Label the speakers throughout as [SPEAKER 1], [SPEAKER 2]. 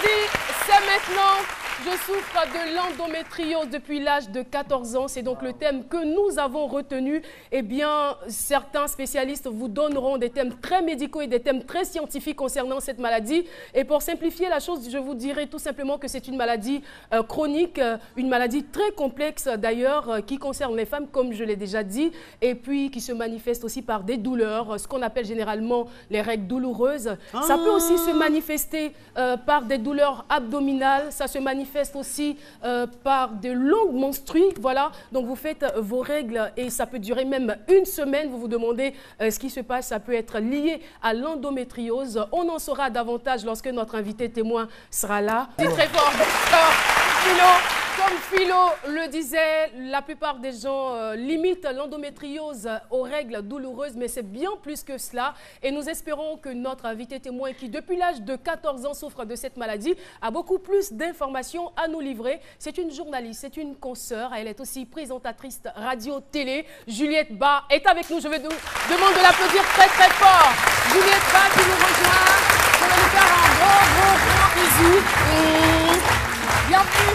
[SPEAKER 1] dit, c'est maintenant. Je souffre de l'endométriose depuis l'âge de 14 ans. C'est donc le thème que nous avons retenu. Eh bien, certains spécialistes vous donneront des thèmes très médicaux et des thèmes très scientifiques concernant cette maladie. Et pour simplifier la chose, je vous dirai tout simplement que c'est une maladie chronique, une maladie très complexe d'ailleurs, qui concerne les femmes, comme je l'ai déjà dit, et puis qui se manifeste aussi par des douleurs, ce qu'on appelle généralement les règles douloureuses. Ça peut aussi se manifester par des douleurs abdominales, ça se manifeste aussi par de longues menstrues, voilà. Donc vous faites vos règles et ça peut durer même une semaine. Vous vous demandez ce qui se passe, ça peut être lié à l'endométriose. On en saura davantage lorsque notre invité témoin sera là. C'est très fort, Philo. Comme Philo le disait, la plupart des gens limitent l'endométriose aux règles douloureuses, mais c'est bien plus que cela. Et nous espérons que notre invité témoin, qui depuis l'âge de 14 ans souffre de cette maladie, a beaucoup plus d'informations à nous livrer. C'est une journaliste, c'est une consoeur, elle est aussi présentatrice radio-télé. Juliette Bas est avec nous, je vais demander de l'applaudir très très fort. Juliette Bas qui nous rejoint, je vais lui faire un gros bisou. Bienvenue.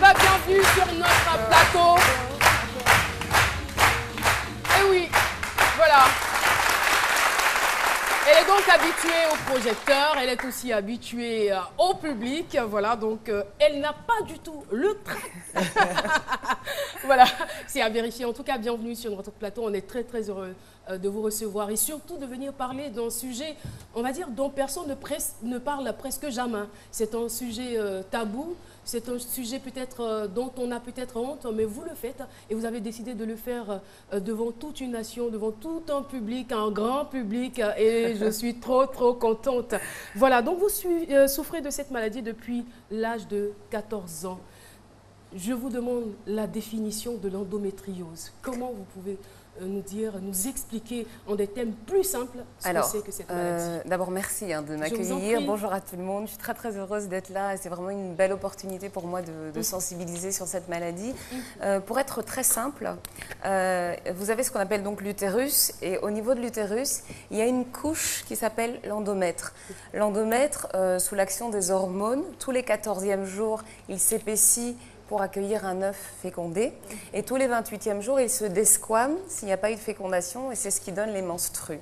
[SPEAKER 1] Bienvenue sur notre plateau. Et oui, voilà. Elle est donc habituée au projecteur, elle est aussi habituée au public. Voilà, donc elle n'a pas du tout le trac. Voilà, c'est à vérifier. En tout cas, bienvenue sur notre plateau. On est très très heureux de vous recevoir et surtout de venir parler d'un sujet, on va dire, dont personne ne parle presque jamais. C'est un sujet tabou. C'est un sujet peut-être dont on a peut-être honte, mais vous le faites et vous avez décidé de le faire devant toute une nation, devant tout un public, un grand public, et je suis trop contente. Voilà, donc vous souffrez de cette maladie depuis l'âge de 14 ans. Je vous demande la définition de l'endométriose. Comment vous pouvez nous expliquer en des thèmes plus simples ce que c'est que cette maladie.
[SPEAKER 2] D'abord, merci de m'accueillir. Bonjour à tout le monde. Je suis très heureuse d'être là et c'est vraiment une belle opportunité pour moi de sensibiliser sur cette maladie. Pour être très simple, vous avez ce qu'on appelle donc l'utérus et au niveau de l'utérus, il y a une couche qui s'appelle l'endomètre. L'endomètre, sous l'action des hormones, tous les 14e jours, il s'épaissit pour accueillir un œuf fécondé. Et tous les 28e jours, il se desquame s'il n'y a pas eu de fécondation et c'est ce qui donne les menstrues.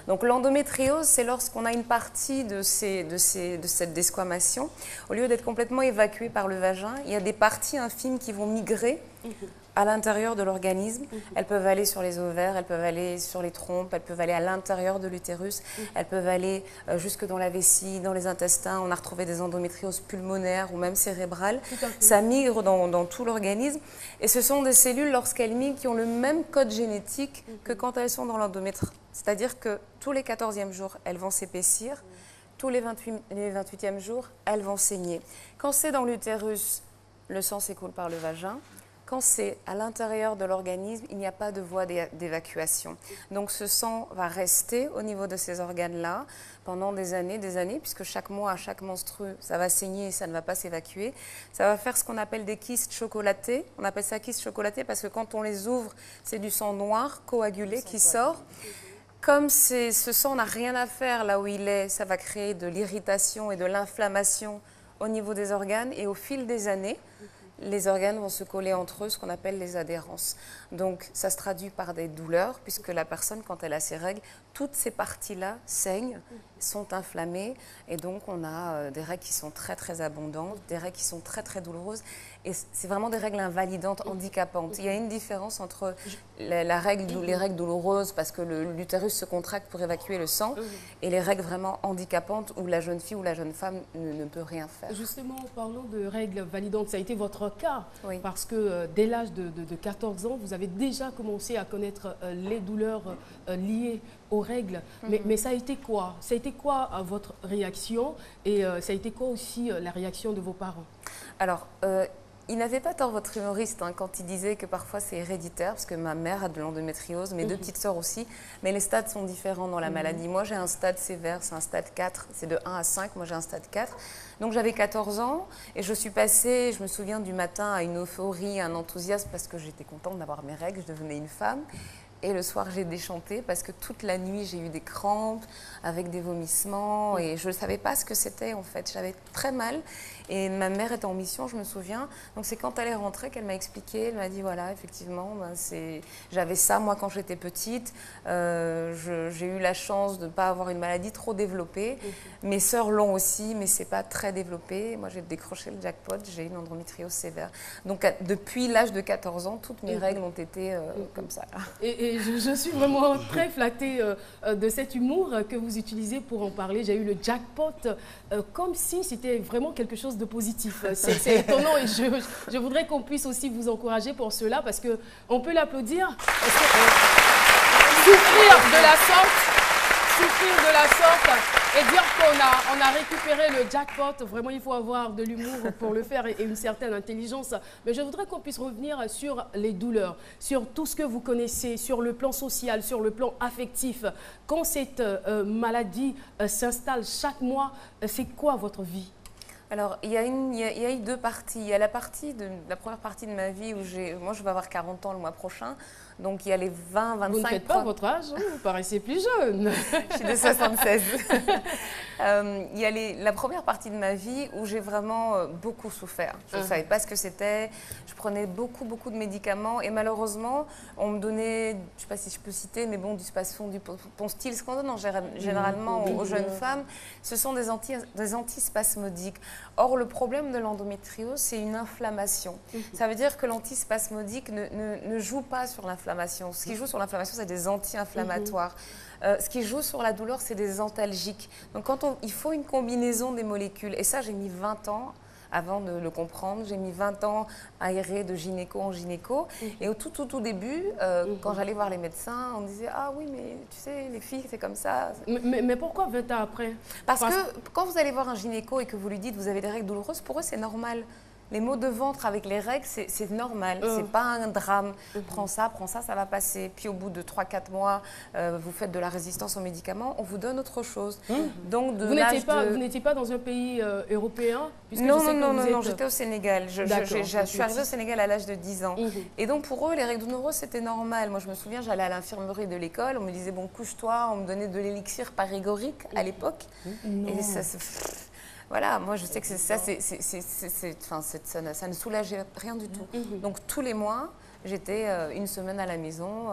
[SPEAKER 2] Donc l'endométriose, c'est lorsqu'on a une partie de cette desquamation, au lieu d'être complètement évacuée par le vagin, il y a des parties infimes qui vont migrer à l'intérieur de l'organisme. Elles peuvent aller sur les ovaires, elles peuvent aller sur les trompes, elles peuvent aller à l'intérieur de l'utérus, elles peuvent aller jusque dans la vessie, dans les intestins. On a retrouvé des endométrioses pulmonaires ou même cérébrales. Ça migre dans tout l'organisme. Et ce sont des cellules, lorsqu'elles migrent, qui ont le même code génétique que quand elles sont dans l'endomètre. C'est-à-dire que tous les 14e jours, elles vont s'épaissir. Tous les 28e jours, elles vont saigner. Quand c'est dans l'utérus, le sang s'écoule par le vagin. Quand c'est à l'intérieur de l'organisme, il n'y a pas de voie d'évacuation. Donc ce sang va rester au niveau de ces organes-là pendant des années, puisque chaque mois, à chaque menstru, ça va saigner et ça ne va pas s'évacuer. Ça va faire ce qu'on appelle des kystes chocolatés. On appelle ça kystes chocolatés parce que quand on les ouvre, c'est du sang noir coagulé qui sort. Comme ce sang n'a rien à faire là où il est, ça va créer de l'irritation et de l'inflammation au niveau des organes. Et au fil des années, les organes vont se coller entre eux, ce qu'on appelle les adhérences. Donc, ça se traduit par des douleurs, puisque la personne, quand elle a ses règles, toutes ces parties-là saignent, sont inflammées, et donc on a des règles qui sont très abondantes, des règles qui sont très douloureuses, et c'est vraiment des règles invalidantes, handicapantes. Il y a une différence entre les règles douloureuses, parce que l'utérus se contracte pour évacuer le sang, et les règles vraiment handicapantes, où la jeune fille ou la jeune femme ne peut rien faire.
[SPEAKER 1] Justement, parlons de règles validantes, ça a été votre cas,
[SPEAKER 2] oui.
[SPEAKER 1] Parce que dès l'âge de 14 ans, vous avez déjà commencé à connaître les douleurs liées aux règles. Mais ça a été quoi? Ça a été quoi votre réaction? Et ça a été quoi aussi la réaction de vos parents?
[SPEAKER 2] Alors, il n'avait pas tort, votre humoriste, quand il disait que parfois c'est héréditaire, parce que ma mère a de l'endométriose, mes deux petites sœurs aussi, mais les stades sont différents dans la maladie. Moi, j'ai un stade sévère, c'est un stade 4, c'est de 1 à 5, moi j'ai un stade 4. Donc j'avais 14 ans et je suis passée, je me souviens du matin, à une euphorie, un enthousiasme, parce que j'étais contente d'avoir mes règles, je devenais une femme. Et le soir, j'ai déchanté parce que toute la nuit, j'ai eu des crampes avec des vomissements et je ne savais pas ce que c'était en fait. J'avais très mal et ma mère était en mission, je me souviens. Donc c'est quand elle est rentrée qu'elle m'a expliqué, elle m'a dit voilà, effectivement, ben, j'avais ça moi quand j'étais petite. J'ai eu la chance de ne pas avoir une maladie trop développée. Mes sœurs l'ont aussi, mais ce n'est pas très développé. Moi, j'ai décroché le jackpot, j'ai une endométriose sévère. Donc depuis l'âge de 14 ans, toutes mes règles ont été comme ça.
[SPEAKER 1] Et je suis vraiment très flattée de cet humour que vous utilisez pour en parler. J'ai eu le jackpot comme si c'était vraiment quelque chose de positif. C'est étonnant et je voudrais qu'on puisse aussi vous encourager pour cela parce qu'on peut l'applaudir. Souffrir de la sorte et dire qu'on a récupéré le jackpot, vraiment il faut avoir de l'humour pour le faire et une certaine intelligence. Mais je voudrais qu'on puisse revenir sur les douleurs, sur tout ce que vous connaissez, sur le plan social, sur le plan affectif. Quand cette maladie s'installe chaque mois, c'est quoi votre vie ?
[SPEAKER 2] Alors, il y a eu deux parties. Il y a la première partie de ma vie où moi je vais avoir 40 ans le mois prochain. Donc il y a les 20, 25...
[SPEAKER 1] Vous ne faites pas votre âge, vous paraissez plus jeune.
[SPEAKER 2] Je suis de 76. Il y a la première partie de ma vie où j'ai vraiment beaucoup souffert. Je ne savais pas ce que c'était. Je prenais beaucoup de médicaments et malheureusement, on me donnait, je ne sais pas si je peux citer, mais bon, du Spasfon, du Ponstil, ce qu'on donne généralement aux jeunes femmes, ce sont des antispasmodiques. Or, le problème de l'endométriose, c'est une inflammation. Ça veut dire que l'antispasmodique ne joue pas sur l'inflammation. Ce qui joue sur l'inflammation, c'est des anti-inflammatoires. Ce qui joue sur la douleur, c'est des antalgiques. Donc, il faut une combinaison des molécules. Et ça, j'ai mis 20 ans avant de le comprendre. J'ai mis 20 ans à errer de gynéco en gynéco. Et au tout début, quand j'allais voir les médecins, on me disait « Ah oui, mais tu sais, les filles, c'est comme ça. »
[SPEAKER 1] Mais pourquoi 20 ans après ?
[SPEAKER 2] Parce que quand vous allez voir un gynéco et que vous lui dites « Vous avez des règles douloureuses », pour eux, c'est normal. Les maux de ventre avec les règles, c'est normal, c'est pas un drame. Prends ça, ça va passer. Puis au bout de 3-4 mois, vous faites de la résistance aux médicaments, on vous donne autre chose. Donc
[SPEAKER 1] vous n'étiez pas dans un pays européen
[SPEAKER 2] Non, j'étais au Sénégal. Je suis arrivée au Sénégal à l'âge de 10 ans. Et donc pour eux, les règles douloureuses, c'était normal. Moi, je me souviens, j'allais à l'infirmerie de l'école, on me disait, bon, couche-toi, on me donnait de l'élixir parégorique à l'époque. Et ça, voilà, moi je sais que ça ne soulageait rien du tout. Donc tous les mois, j'étais une semaine à la maison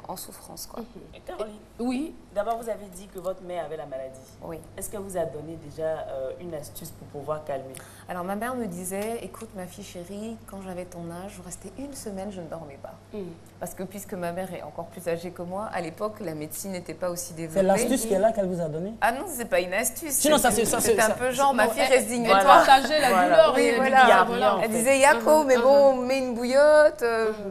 [SPEAKER 2] en souffrance, quoi.
[SPEAKER 3] Et Caroline,
[SPEAKER 1] oui.
[SPEAKER 3] D'abord, vous avez dit que votre mère avait la maladie.
[SPEAKER 2] Oui.
[SPEAKER 3] Est-ce qu'elle vous a donné déjà une astuce pour pouvoir calmer?
[SPEAKER 2] Alors ma mère me disait, écoute ma fille chérie, quand j'avais ton âge, je restais une semaine, je ne dormais pas. Parce que puisque ma mère est encore plus âgée que moi, à l'époque, la médecine n'était pas aussi développée.
[SPEAKER 4] C'est l'astuce qu'elle vous a donnée?
[SPEAKER 2] Ah non, c'est pas une astuce.
[SPEAKER 4] Sinon,
[SPEAKER 2] c'est un peu genre, ma fille, résigne-toi.
[SPEAKER 1] Elle partageait la douleur.
[SPEAKER 2] Oui, voilà. Elle disait, Yako, mais bon, mets une bouillotte,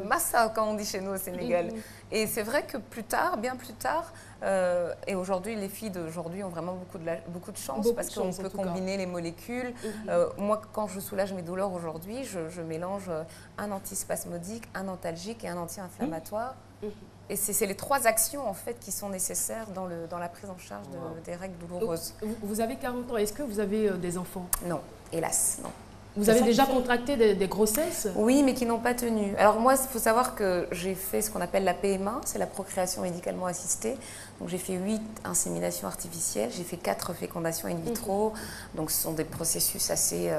[SPEAKER 2] massa, comme on dit chez nous au Sénégal. Et c'est vrai que plus tard, bien plus tard, et aujourd'hui, les filles d'aujourd'hui ont vraiment beaucoup de chance parce qu'on peut combiner les molécules. Moi, quand je soulage mes douleurs aujourd'hui, je mélange un antispasmodique, un antalgique et un anti-inflammatoire. Et c'est les trois actions en fait qui sont nécessaires dans la prise en charge des règles douloureuses.
[SPEAKER 1] Vous avez 40 ans, est-ce que vous avez des enfants?
[SPEAKER 2] Non, hélas, non.
[SPEAKER 1] Vous avez déjà contracté des grossesses?
[SPEAKER 2] Oui, mais qui n'ont pas tenu. Alors moi, il faut savoir que j'ai fait ce qu'on appelle la PMA, c'est la procréation médicalement assistée. Donc j'ai fait 8 inséminations artificielles, j'ai fait 4 fécondations in vitro. Donc ce sont des processus assez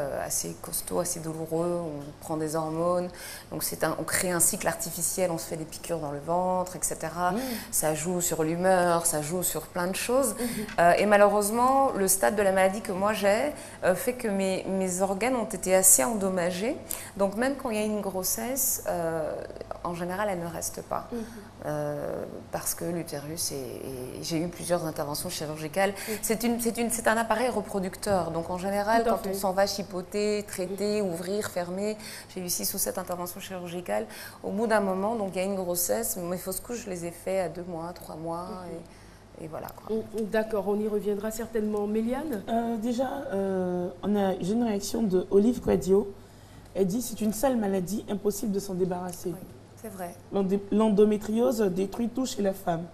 [SPEAKER 2] costauds, assez douloureux. On prend des hormones, donc on crée un cycle artificiel, on se fait des piqûres dans le ventre, etc. Ça joue sur l'humeur, ça joue sur plein de choses. Et malheureusement, le stade de la maladie que moi j'ai fait que mes organes ont été assez endommagés. Donc même quand il y a une grossesse, en général, elle ne reste pas. Parce que l'utérus, j'ai eu plusieurs interventions chirurgicales. C'est un appareil reproducteur. Donc en général, quand on s'en va chipoter, traiter, ouvrir, fermer, j'ai eu 6 ou 7 interventions chirurgicales. Au bout d'un moment, donc il y a une grossesse. Mes fausses couches, je les ai fait à 2 mois, 3 mois. Et voilà.
[SPEAKER 1] D'accord, on y reviendra certainement. Méliane?
[SPEAKER 4] Déjà, j'ai une réaction de Olive Quadio. Elle dit c'est une sale maladie, impossible de s'en débarrasser.
[SPEAKER 2] Oui, c'est vrai.
[SPEAKER 4] L'endométriose détruit tout chez la femme.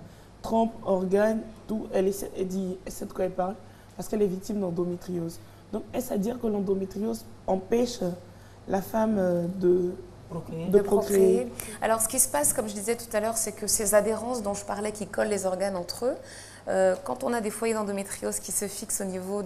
[SPEAKER 4] Trompe, organes, tout. Elle sait de quoi elle parle parce qu'elle est victime d'endométriose. Donc, est-ce à dire que l'endométriose empêche la femme
[SPEAKER 2] procréer. Alors, ce qui se passe, comme je disais tout à l'heure, c'est que ces adhérences dont je parlais qui collent les organes entre eux, quand on a des foyers d'endométriose qui se fixent au niveau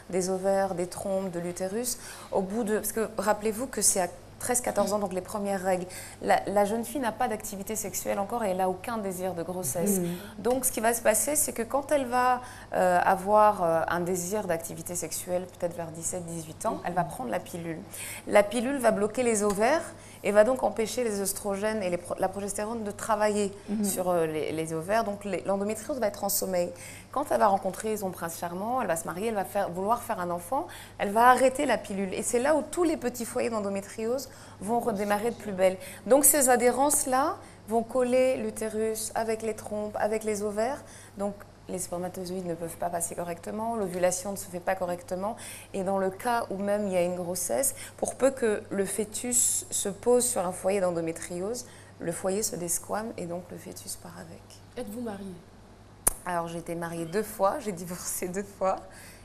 [SPEAKER 2] des ovaires, des trompes, de l'utérus, au bout de... Parce que rappelez-vous que c'est à 13-14 ans, donc les premières règles. La jeune fille n'a pas d'activité sexuelle encore et elle n'a aucun désir de grossesse. Donc, ce qui va se passer, c'est que quand elle va avoir un désir d'activité sexuelle, peut-être vers 17-18 ans, elle va prendre la pilule. La pilule va bloquer les ovaires et va donc empêcher les oestrogènes et la progestérone de travailler sur les ovaires. Donc, l'endométriose va être en sommeil. Quand elle va rencontrer son prince charmant, elle va se marier, elle va vouloir faire un enfant, elle va arrêter la pilule. Et c'est là où tous les petits foyers d'endométriose vont redémarrer de plus belle. Donc ces adhérences-là vont coller l'utérus avec les trompes, avec les ovaires. Donc les spermatozoïdes ne peuvent pas passer correctement, l'ovulation ne se fait pas correctement. Et dans le cas où même il y a une grossesse, pour peu que le fœtus se pose sur un foyer d'endométriose, le foyer se desquame et donc le fœtus part avec.
[SPEAKER 1] Êtes-vous mariée?
[SPEAKER 2] Alors j'ai été mariée 2 fois, j'ai divorcé 2 fois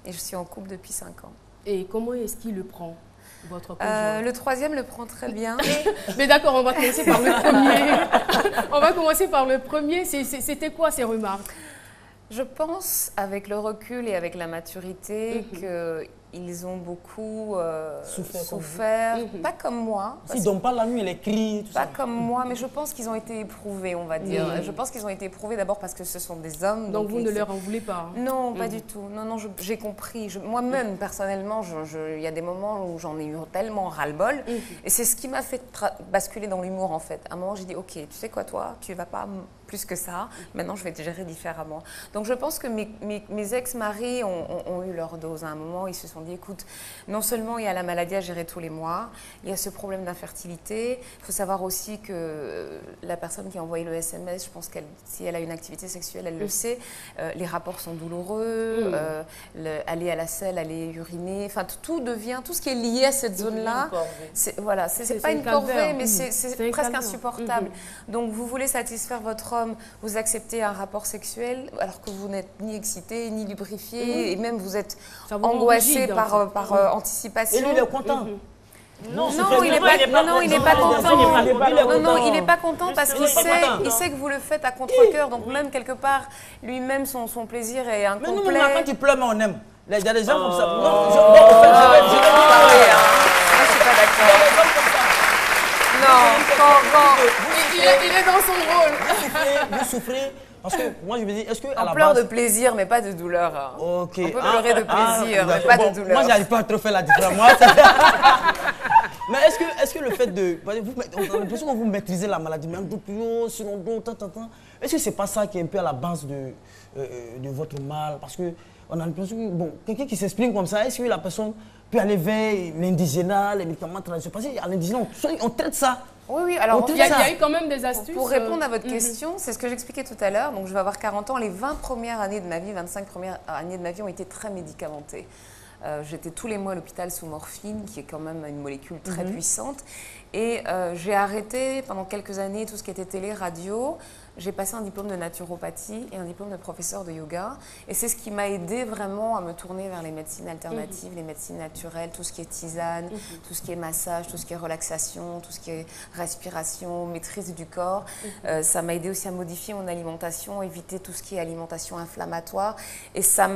[SPEAKER 2] et je suis en couple depuis 5 ans.
[SPEAKER 1] Et comment est-ce qu'il le prend, votre conjoint?
[SPEAKER 2] Le troisième le prend très bien.
[SPEAKER 1] Mais d'accord, on va commencer par le premier. On va commencer par le premier. C'était quoi ces remarques?
[SPEAKER 2] Je pense, avec le recul et avec la maturité, qu'ils ont beaucoup souffert. Pas comme moi.
[SPEAKER 5] S'ils ne dorment pas la nuit, les cris, tout ça.
[SPEAKER 2] Pas comme moi, mais je pense qu'ils ont été éprouvés, on va dire. Je pense qu'ils ont été éprouvés d'abord parce que ce sont des hommes.
[SPEAKER 1] Donc vous ne leur en voulez pas?
[SPEAKER 2] Non, pas du tout. Non, non, j'ai compris. Moi-même, personnellement, il y a des moments où j'en ai eu tellement ras-le-bol. Et c'est ce qui m'a fait basculer dans l'humour, en fait. À un moment, j'ai dit, OK, tu sais quoi, toi, tu ne vas pas plus que ça. Maintenant, je vais te gérer différemment. Donc, je pense que mes ex-maris ont eu leur dose. À un moment, ils se sont dit, écoute, non seulement il y a la maladie à gérer tous les mois, il y a ce problème d'infertilité. Il faut savoir aussi que la personne qui a envoyé le SMS, je pense qu'elle, si elle a une activité sexuelle, elle le sait. Les rapports sont douloureux. Aller à la selle, aller uriner. Enfin, tout ce qui est lié à cette zone-là. Voilà, c'est pas une corvée, mais c'est presque insupportable. Donc, vous voulez satisfaire votre homme, vous acceptez un rapport sexuel alors que vous n'êtes ni excité, ni lubrifié, et même vous êtes angoissé par anticipation.
[SPEAKER 5] Et lui, il est content.
[SPEAKER 2] Non, il n'est pas content. Non, il n'est pas content parce qu'il sait que vous le faites à contre-cœur. Donc même quelque part, lui-même, son plaisir est incomplet.
[SPEAKER 5] Mais nous, quand tu pleures, on aime. Il y a des gens comme ça. Non,
[SPEAKER 2] je suis pas d'accord. Non,
[SPEAKER 1] il est dans son rôle.
[SPEAKER 5] Vous souffrez. Parce que moi, je me dis, est-ce que.
[SPEAKER 2] On pleure de plaisir, mais pas de douleur.
[SPEAKER 5] Ok.
[SPEAKER 2] On peut pleurer de plaisir, mais pas de douleur.
[SPEAKER 5] Moi, j'arrive pas à trop faire la différence. Mais est-ce que le fait de. On a l'impression que vous maîtrisez la maladie, mais sinon, est-ce que c'est pas ça qui est un peu à la base de votre mal? Parce que on a l'impression que, bon, quelqu'un qui s'exprime comme ça, est-ce que la personne peut aller vers l'indigénat, les médicaments traditionnels? Parce qu'à l'indigénat, on traite ça.
[SPEAKER 2] Oui, alors
[SPEAKER 1] il y a eu quand même des astuces.
[SPEAKER 2] Pour répondre à votre question, c'est ce que j'expliquais tout à l'heure. Donc, je vais avoir 40 ans. Les 20 premières années de ma vie, 25 premières années de ma vie ont été très médicamentées. J'étais tous les mois à l'hôpital sous morphine, qui est quand même une molécule très puissante. Et j'ai arrêté pendant quelques années tout ce qui était télé, radio. J'ai passé un diplôme de naturopathie et un diplôme de professeur de yoga. Et c'est ce qui m'a aidé vraiment à me tourner vers les médecines alternatives, les médecines naturelles, tout ce qui est tisane, tout ce qui est massage, tout ce qui est relaxation, tout ce qui est respiration, maîtrise du corps. Ça m'a aidé aussi à modifier mon alimentation, éviter tout ce qui est alimentation inflammatoire. Et ça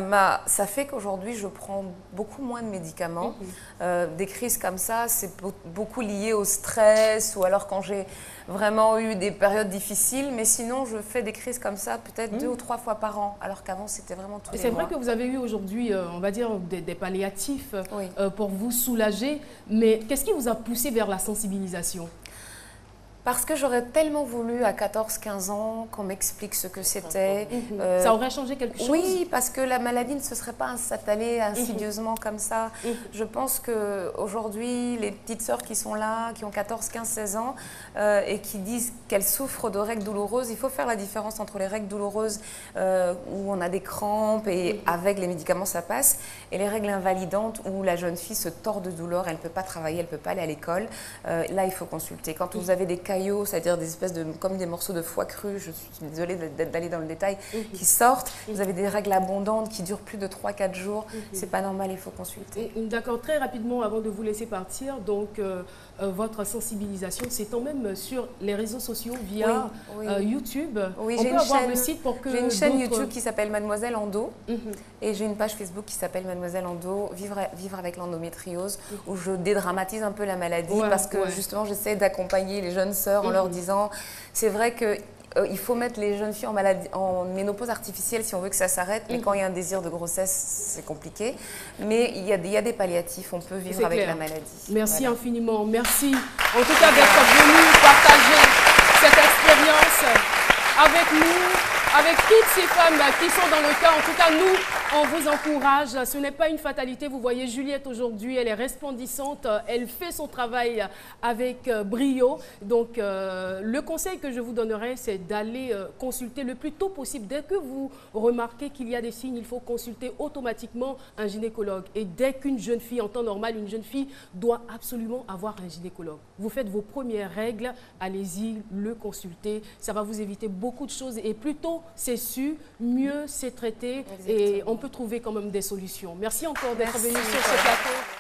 [SPEAKER 2] fait qu'aujourd'hui, je prends beaucoup moins de médicaments. Des crises comme ça, c'est beaucoup lié au stress ou alors quand j'ai vraiment eu des périodes difficiles, mais sinon je fais des crises comme ça peut-être 2 ou 3 fois par an, alors qu'avant c'était vraiment tous les mois.
[SPEAKER 1] C'est vrai que vous avez eu aujourd'hui, on va dire, des palliatifs pour vous soulager, mais qu'est-ce qui vous a poussé vers la sensibilisation?
[SPEAKER 2] Parce que j'aurais tellement voulu à 14-15 ans qu'on m'explique ce que c'était.
[SPEAKER 1] Ça aurait changé quelque chose?
[SPEAKER 2] Oui, parce que la maladie ne se serait pas installée insidieusement comme ça. Je pense qu'aujourd'hui, les petites sœurs qui sont là, qui ont 14, 15, 16 ans et qui disent qu'elles souffrent de règles douloureuses, il faut faire la différence entre les règles douloureuses où on a des crampes et avec les médicaments ça passe, et les règles invalidantes où la jeune fille se tord de douleur, elle ne peut pas travailler, elle ne peut pas aller à l'école. Là, il faut consulter. Quand vous avez des cas caillots, c'est-à-dire des espèces de, comme des morceaux de foie cru, je suis désolée d'aller dans le détail, qui sortent. Vous avez des règles abondantes qui durent plus de 3-4 jours. C'est pas normal, il faut consulter.
[SPEAKER 1] D'accord, très rapidement, avant de vous laisser partir, donc votre sensibilisation s'étend même sur les réseaux sociaux via YouTube.
[SPEAKER 2] Oui,
[SPEAKER 1] on peut avoir le site pour que
[SPEAKER 2] j'ai une chaîne YouTube qui s'appelle Mademoiselle Endo et j'ai une page Facebook qui s'appelle Mademoiselle Endo, vivre avec l'endométriose, où je dédramatise un peu la maladie parce que justement j'essaie d'accompagner les jeunes sœurs en leur disant, c'est vrai que il faut mettre les jeunes filles en ménopause artificielle si on veut que ça s'arrête, mais quand il y a un désir de grossesse, c'est compliqué. Mais il y a des palliatifs, on peut vivre avec la maladie.
[SPEAKER 1] Merci infiniment, merci en tout cas d'être venu partager cette expérience avec nous, avec toutes ces femmes qui sont dans le cas. En tout cas, nous, on vous encourage. Ce n'est pas une fatalité. Vous voyez Juliette aujourd'hui, elle est resplendissante. Elle fait son travail avec brio. Donc, le conseil que je vous donnerai, c'est d'aller consulter le plus tôt possible. Dès que vous remarquez qu'il y a des signes, il faut consulter automatiquement un gynécologue. Et dès qu'une jeune fille, en temps normal, une jeune fille doit absolument avoir un gynécologue. Vous faites vos premières règles, allez-y, le consulter. Ça va vous éviter beaucoup de choses. Et plus tôt c'est su, mieux c'est traité. Et on peut trouver quand même des solutions. Merci encore d'être venu sur ce plateau.